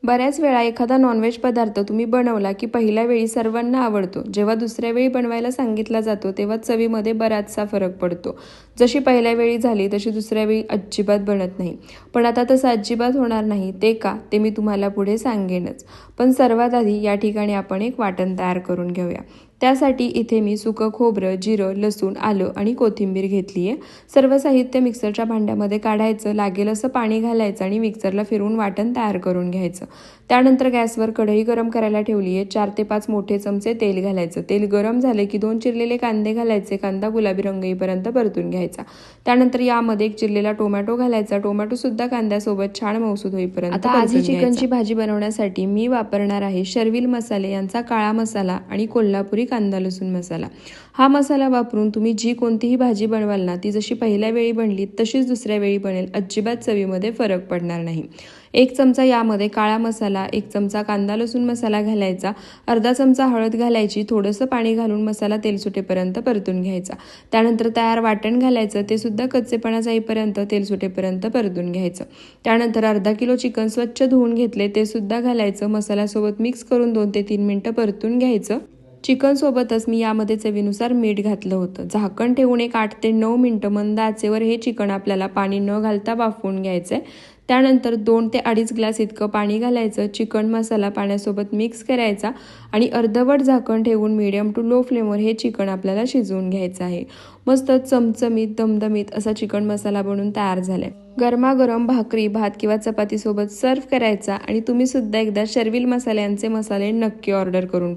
बऱ्याच वेळा एखादा नॉनव्हेज पदार्थ तुम्ही बनवला की पहिल्या वेळी सर्वांना आवडतो, जेव्हा दुसऱ्या वेळी बनवायला सांगितला जातो तेव्हा चवीमध्ये बराचसा फरक पडतो. जशी पहिल्या वेळी झाली तशी दुसऱ्या वेळी अजिबात बनत नाही. पण आता तसं अजिबात होणार नाही. ते का, ते मी तुम्हाला पुढे सांगेनच. पण सर्वात आधी या ठिकाणी आपण एक वाटण तयार करून घेऊया. त्यासाठी इथे मी सुकं खोबरं, जिरं, लसूण, आलं आणि कोथिंबीर घेतली आहे. सर्व साहित्य मिक्सरच्या भांड्यामध्ये काढायचं, लागेल असं पाणी घालायचं आणि मिक्सरला फिरवून वाटण तयार करून घ्यायचं. त्यानंतर गॅसवर कढई गरम करायला ठेवली आहे. 4 ते 5 मोठे चमचे तेल घालायचं. तेल गरम झाले की 2 चिरलेले कांदे घालायचे. कांदा गुलाबी रंग येईपर्यंत परतून घ्यायचा. त्यानंतर यामध्ये एक चिरलेला टोमॅटो घालायचा. टोमॅटो सुद्धा कांद्यासोबत छान मऊसूद होईपर्यंत परतून घ्यायचा. आता चिकनची भाजी बनवण्यासाठी मी वापरणार आहे शर्विल मसाले यांचा काळा मसाला आणि कोल्हापुरी कांदा लसूण मसाला. हा मसाला वापरून तुम्ही जी कोणतीही भाजी बनवाल ना, ती जशी पहिल्या वेळी बनली तशीच दुसऱ्या वेळी बनेल. अजिबात चवीमध्ये फरक पडणार नाही. 1 चमचा यामध्ये काळा मसाला, 1 चमचा कांदा लसूण मसाला घालायचा, अर्धा चमचा हळद घालायची, थोडंसं पाणी घालून मसाला तेल सुटेपर्यंत परतून घ्यायचा. त्यानंतर तयार वाटण घालायचं. ते सुद्धा कच्चेपणा जाईपर्यंत तेल सुटेपर्यंत परतून घ्यायचं. त्यानंतर अर्धा किलो चिकन स्वच्छ धुवून घेतले ते सुद्धा घालायचं. मसाल्यासोबत मिक्स करून 2 ते 3 मिनिटं परतून घ्यायचं. चिकन सोबतच मी यामध्ये चवीनुसार मीठ घातलं होतं. झाकण ठेवून एक 8 ते 9 मिनिटं मंद आचेवर हे चिकन आपल्याला पाणी न घालता वाफवून घ्यायचंय. त्यानंतर 2 ते 2.5 ग्लास इतकं पाणी घालायचं. चिकन मसाला पाण्यासोबत मिक्स करायचा आणि अर्धवट झाकण ठेवून मीडियम टू लो फ्लेमवर हे चिकन आपल्याला शिजवून घ्यायचं आहे. मस्त चमचमीत दमदमीत असा चिकन मसाला बनून तयार झालाय. गरमागरम भाकरी, भात किंवा चपातीसोबत सर्व्ह करायचा. आणि तुम्ही सुद्धा एकदा शर्विल मसाल्यांचे मसाले नक्की ऑर्डर करून